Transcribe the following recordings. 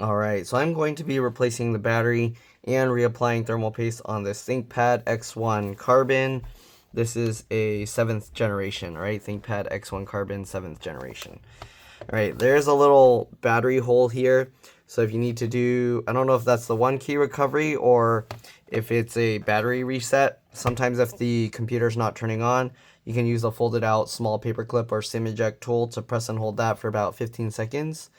Alright, so I'm going to be replacing the battery and reapplying thermal paste on this ThinkPad X1 Carbon. This is a 7th generation, right? ThinkPad X1 Carbon 7th generation. Alright, there's a little battery hole here. So if you need to do, I don't know if that's the 1 key recovery or if it's a battery reset. Sometimes if the computer's not turning on, you can use a folded out small paper clip or SIM eject tool to press and hold that for about 15 seconds.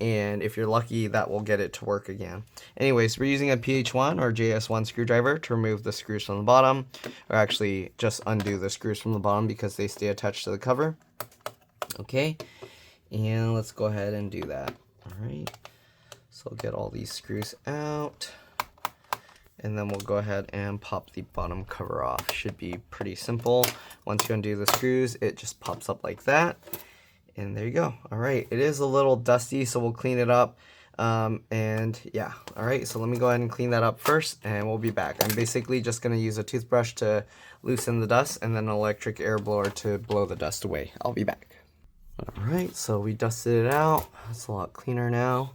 And if you're lucky, that will get it to work again. Anyways, we're using a PH1 or JS1 screwdriver to remove the screws from the bottom, or actually just undo the screws from the bottom because they stay attached to the cover. Okay, and let's go ahead and do that. All right, so get all these screws out, and then we'll go ahead and pop the bottom cover off. Should be pretty simple. Once you undo the screws, it just pops up like that. And there you go. All right, it is a little dusty, so we'll clean it up. And yeah, all right, so let me go ahead and clean that up first, and we'll be back. I'm basically just gonna use a toothbrush to loosen the dust and then an electric air blower to blow the dust away. I'll be back. All right, so we dusted it out. It's a lot cleaner now.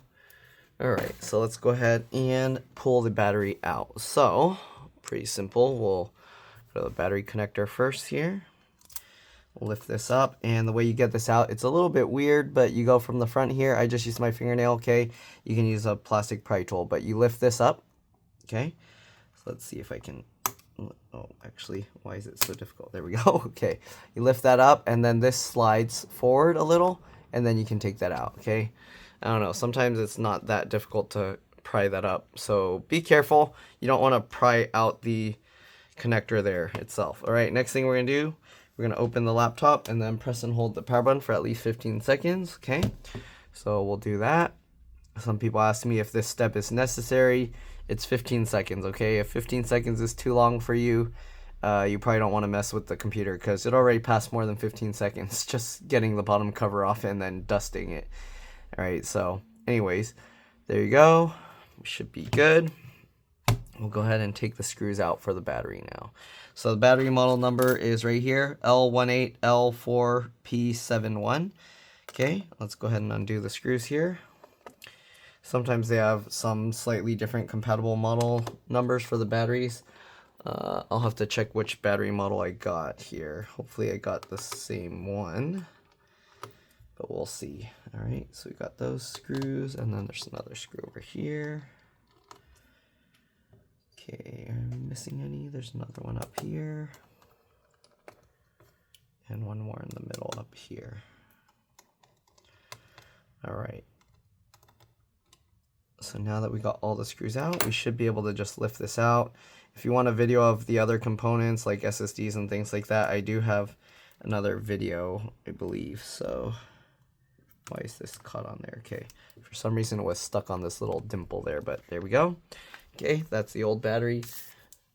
All right, so let's go ahead and pull the battery out. So, pretty simple. We'll go to the battery connector first here. Lift this up, and the way you get this out, it's a little bit weird, but you go from the front here. I just used my fingernail. Okay, you can use a plastic pry tool, but you lift this up. Okay, so let's see if I can. Oh, actually, why is it so difficult? There we go. Okay, you lift that up, and then this slides forward a little, and then you can take that out. Okay, I don't know, sometimes it's not that difficult to pry that up, so be careful. You don't want to pry out the connector there itself. All right, next thing we're gonna do, we're going to open the laptop and then press and hold the power button for at least 15 seconds, okay? So we'll do that. Some people ask me if this step is necessary. It's 15 seconds, okay? If 15 seconds is too long for you, you probably don't want to mess with the computer because it already passed more than 15 seconds just getting the bottom cover off and then dusting it. All right, so anyways, there you go. We should be good. We'll go ahead and take the screws out for the battery now. So the battery model number is right here, L18L4P71. Okay, let's go ahead and undo the screws here. Sometimes they have some slightly different compatible model numbers for the batteries. I'll have to check which battery model I got here. Hopefully I got the same one, but we'll see. All right, so we got those screws, and then there's another screw over here. Okay, are we missing any? There's another one up here. And one more in the middle up here. All right. So now that we got all the screws out, we should be able to just lift this out. If you want a video of the other components like SSDs and things like that, I do have another video, I believe. So why is this caught on there? Okay, for some reason it was stuck on this little dimple there, but there we go. Okay, that's the old battery.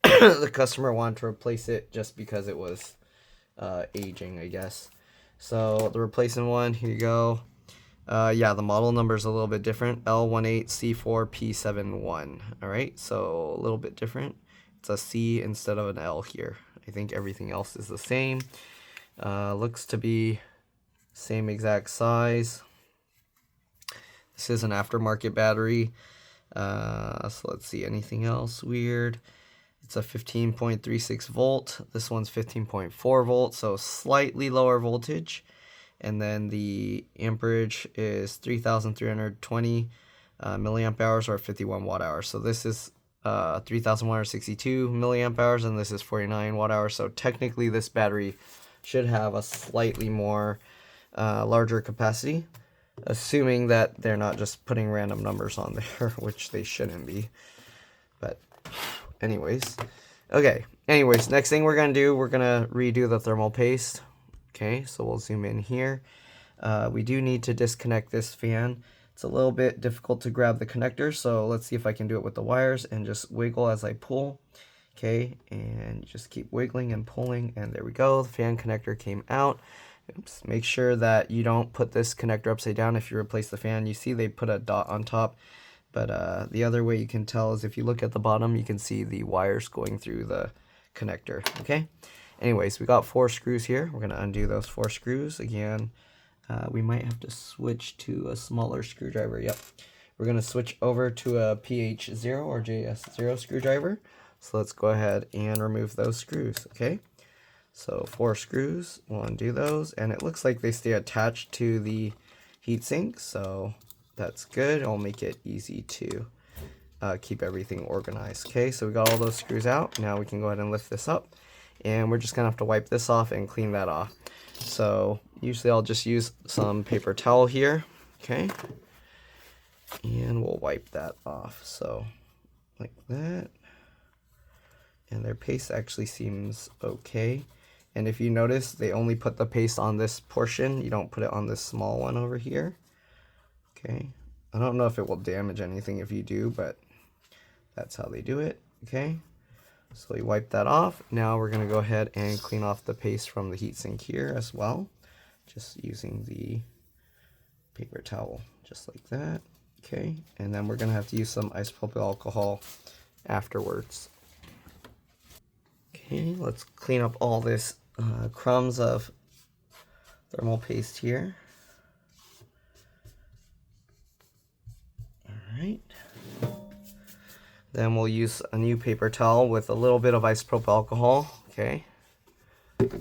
The customer wanted to replace it just because it was aging, I guess. So the replacement one, here you go. Yeah, the model number is a little bit different. L18C4P71. All right, so a little bit different. It's a C instead of an L here. I think everything else is the same. Looks to be same exact size. This is an aftermarket battery. So let's see, anything else weird? It's a 15.36 volt. This one's 15.4 volts, so slightly lower voltage. And then the amperage is 3,320 milliamp hours or 51 watt hours. So this is 3,162 milliamp hours, and this is 49 watt hours. So technically this battery should have a slightly more larger capacity, assuming that they're not just putting random numbers on there, which they shouldn't be. But anyways, okay. Anyways, next thing we're going to do, we're going to redo the thermal paste. Okay, so we'll zoom in here. We do need to disconnect this fan. It's a little bit difficult to grab the connector, so let's see if I can do it with the wires and just wiggle as I pull. Okay, and you just keep wiggling and pulling, and there we go. The fan connector came out. Oops. Make sure that you don't put this connector upside down if you replace the fan. You see they put a dot on top, but the other way you can tell is if you look at the bottom, you can see the wires going through the connector. Okay. Anyways, we got 4 screws here. We're going to undo those 4 screws. Again, we might have to switch to a smaller screwdriver. Yep. we're going to switch over to a PH0 or JS0 screwdriver. So let's go ahead and remove those screws, okay? So 4 screws, we'll undo those, and it looks like they stay attached to the heatsink, so that's good. It'll make it easy to keep everything organized. Okay, so we got all those screws out. Now we can go ahead and lift this up, and we're just gonna have to wipe this off and clean that off. So usually I'll just use some paper towel here, okay, and we'll wipe that off. So like that, and their paste actually seems okay. And if you notice, they only put the paste on this portion. You don't put it on this small one over here. Okay, I don't know if it will damage anything if you do, but that's how they do it. Okay, so we wipe that off. Now we're gonna go ahead and clean off the paste from the heatsink here as well, just using the paper towel, just like that. Okay, and then we're gonna have to use some isopropyl alcohol afterwards. Okay, let's clean up all this crumbs of thermal paste here. Alright. Then we'll use a new paper towel with a little bit of isopropyl alcohol. Okay. Here,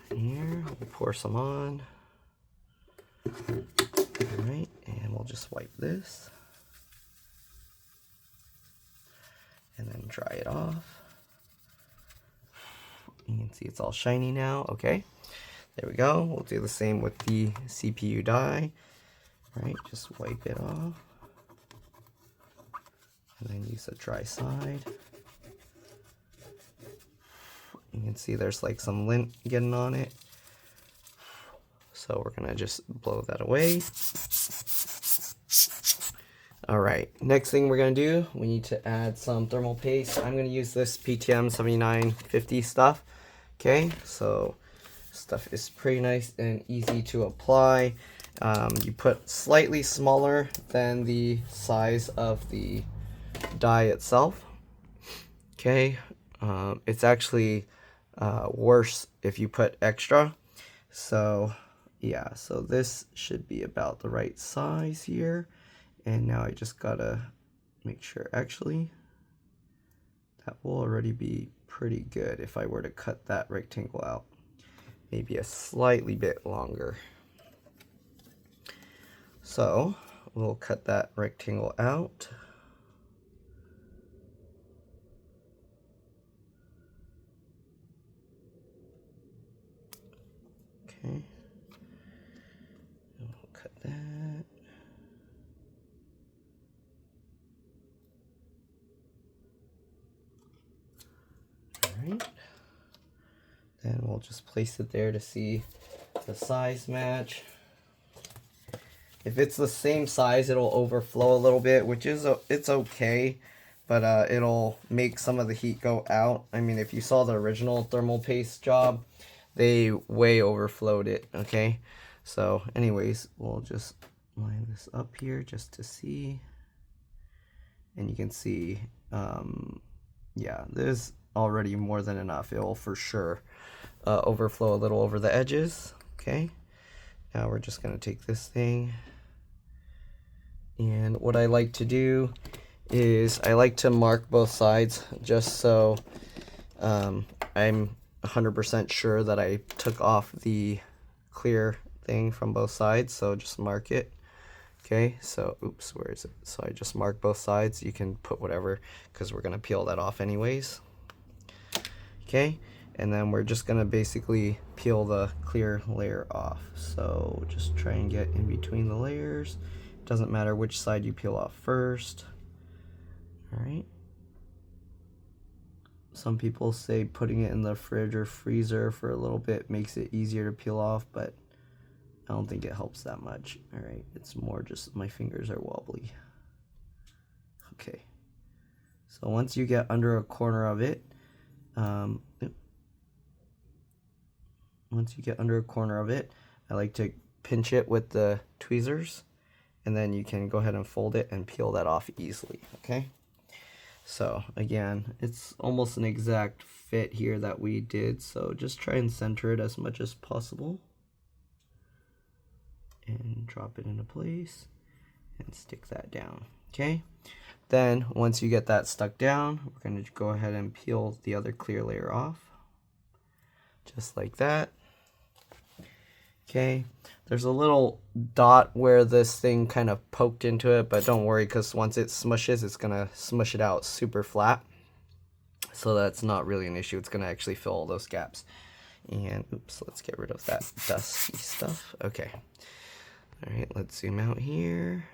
we'll pour some on. Alright, and we'll just wipe this. And then dry it off. You can see it's all shiny now. Okay, there we go. We'll do the same with the CPU die. Right, just wipe it off. And then use a dry side. You can see there's like some lint getting on it. So we're gonna just blow that away. Alright, next thing we're going to do, we need to add some thermal paste. I'm going to use this PTM 7950 stuff. Okay, so stuff is pretty nice and easy to apply. You put slightly smaller than the size of the die itself. Okay, it's actually worse if you put extra. So yeah, so this should be about the right size here. And now I just gotta make sure, actually, that will already be pretty good if I were to cut that rectangle out. Maybe a slightly bit longer. So we'll cut that rectangle out. Okay. We'll cut that. Alright, then we'll just place it there to see the size match. If it's the same size, it'll overflow a little bit, which is it's okay, but it'll make some of the heat go out. I mean, if you saw the original thermal paste job, they way overflowed it. Okay, so anyways, we'll just line this up here just to see, and you can see, yeah, there's already more than enough. It will for sure overflow a little over the edges. Okay, now we're just going to take this thing, and what I like to do is I like to mark both sides just so I'm 100% sure that I took off the clear thing from both sides. So just mark it. Okay, so oops, where is it? So I just mark both sides. You can put whatever because we're going to peel that off anyways. Okay, and then we're just gonna basically peel the clear layer off. So just try and get in between the layers. It doesn't matter which side you peel off first. All right. Some people say putting it in the fridge or freezer for a little bit makes it easier to peel off, but I don't think it helps that much. All right, it's more just my fingers are wobbly. Okay, so once you get under a corner of it, once you get under a corner of it, I like to pinch it with the tweezers, and then you can go ahead and fold it and peel that off easily. Okay, so again, it's almost an exact fit here that we did, so just try and center it as much as possible and drop it into place, and stick that down. Okay, then once you get that stuck down, we're going to go ahead and peel the other clear layer off, just like that. Okay, there's a little dot where this thing kind of poked into it, but don't worry, because once it smushes, it's going to smush it out super flat. So that's not really an issue. It's going to actually fill all those gaps. And oops, let's get rid of that dusty stuff. Okay. All right, let's zoom out here.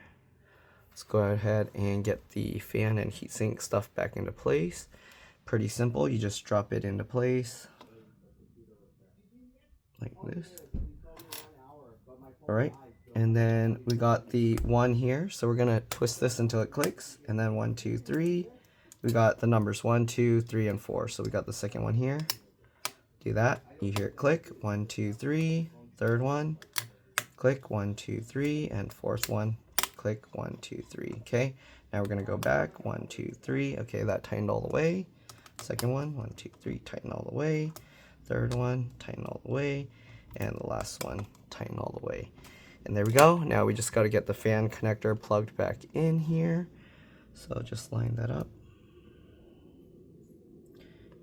Let's go ahead and get the fan and heatsink stuff back into place. Pretty simple. You just drop it into place like this. All right, and then we got the one here, so we're gonna twist this until it clicks, and then 1, 2, 3. We got the numbers 1, 2, 3, and 4. So we got the second one here. Do that. You hear it click. 1, 2, 3. Third one. Click. 1, 2, 3, and fourth one. Click. 1, 2, 3. Okay. Now we're gonna go back. 1, 2, 3. Okay, that tightened all the way. Second one. 1, 2, 3. Tighten all the way. Third one. Tighten all the way. And the last one. Tighten all the way. And there we go. Now we just got to get the fan connector plugged back in here. So just line that up.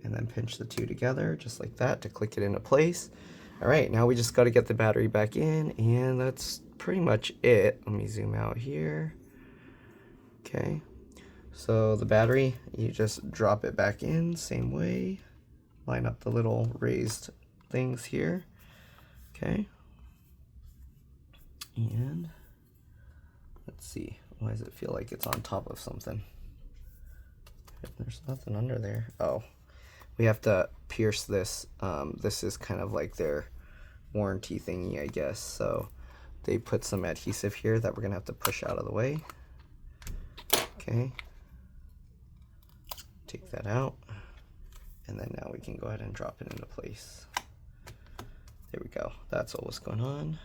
And then pinch the two together just like that to click it into place. All right, now we just got to get the battery back in, and that's pretty much it. Let me zoom out here. Okay, so the battery, you just drop it back in, same way. Line up the little raised things here. Okay. And let's see, why does it feel like it's on top of something? There's nothing under there. Oh, we have to pierce this. This is kind of like their warranty thingy, I guess. So they put some adhesive here that we're gonna have to push out of the way. Okay, take that out, and then now we can go ahead and drop it into place. There we go. That's what was going on.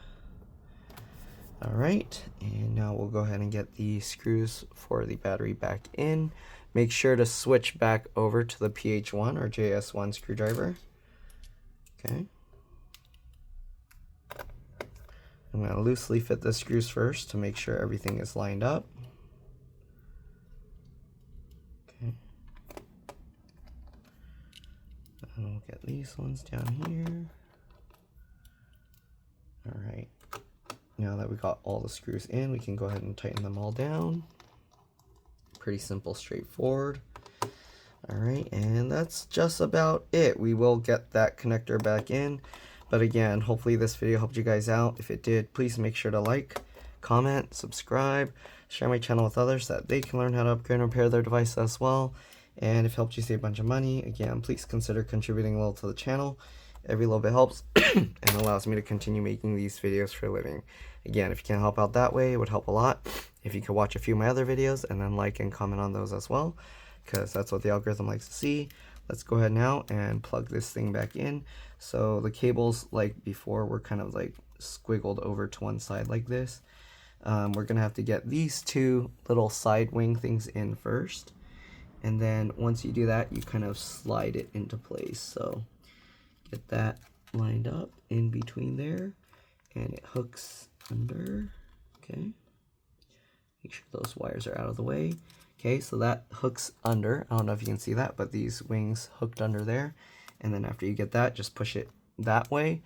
All right, and now we'll go ahead and get the screws for the battery back in. Make sure to switch back over to the PH1 or JS1 screwdriver. Okay. I'm going to loosely fit the screws first to make sure everything is lined up. Okay. And we'll get these ones down here. All right. Now that we got all the screws in, we can go ahead and tighten them all down. Pretty simple, straightforward. All right, and that's just about it. We will get that connector back in. But again, hopefully this video helped you guys out. If it did, please make sure to like, comment, subscribe, share my channel with others so that they can learn how to upgrade and repair their device as well. And if it helped you save a bunch of money, again, please consider contributing a little to the channel. Every little bit helps and allows me to continue making these videos for a living. Again, if you can help out that way, it would help a lot. If you could watch a few of my other videos and then like and comment on those as well, because that's what the algorithm likes to see. Let's go ahead now and plug this thing back in. So the cables, like before, were kind of like squiggled over to one side like this. We're gonna have to get these two little side wing things in first. And then once you do that, you kind of slide it into place. So get that lined up in between there, and it hooks under. Okay, make sure those wires are out of the way. Okay, so that hooks under. I don't know if you can see that, but these wings hooked under there. And then after you get that, just push it that way,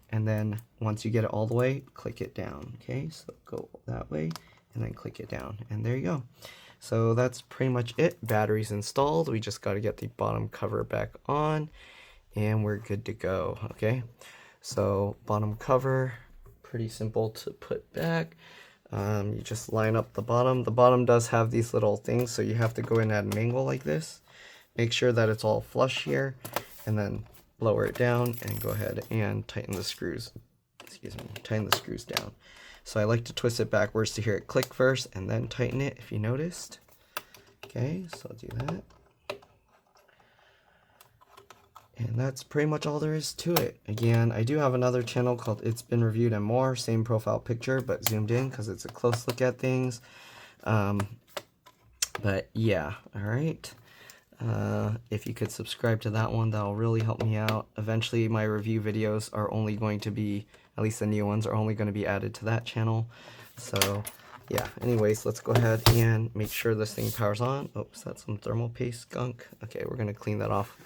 and then once you get it all the way, click it down. Okay, so go that way and then click it down, and there you go. So that's pretty much it. Batteries installed. We just got to get the bottom cover back on, and we're good to go. Okay, so bottom cover, pretty simple to put back. You just line up the bottom. The bottom does have these little things, so you have to go in at an angle like this. Make sure that it's all flush here, and then lower it down and go ahead and tighten the screws. Excuse me, tighten the screws down. So I like to twist it backwards to hear it click first and then tighten it, if you noticed. Okay, so I'll do that. And that's pretty much all there is to it. Again, I do have another channel called It's Been Reviewed and More. Same profile picture, but zoomed in because it's a close look at things. But yeah, all right. If you could subscribe to that one, that'll really help me out. Eventually, my review videos are only going to be, at least the new ones, are only going to be added to that channel. So yeah, anyways, let's go ahead and make sure this thing powers on. Oops, that's some thermal paste gunk. Okay, we're gonna clean that off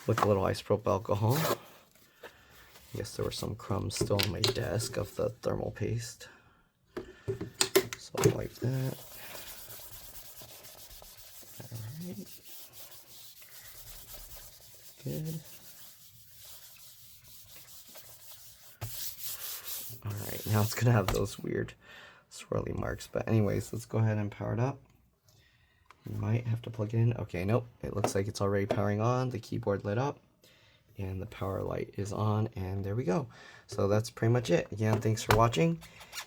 with a little isopropyl alcohol. I guess there were some crumbs still on my desk of the thermal paste. So I'll wipe that. Alright. Good. Alright, now it's gonna have those weird swirly marks. But anyways, let's go ahead and power it up. You might have to plug it in. Okay, nope. It looks like it's already powering on. The keyboard lit up. And the power light is on. And there we go. So that's pretty much it. Again, thanks for watching.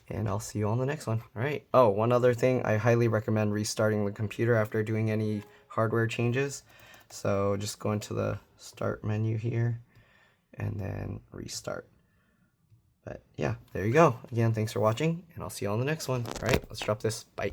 And I'll see you on the next one. Alright. Oh, one other thing. I highly recommend restarting the computer after doing any hardware changes. So just go into the start menu here. And then restart. But yeah, there you go. Again, thanks for watching, and I'll see you on the next one. All right, let's drop this. Bye.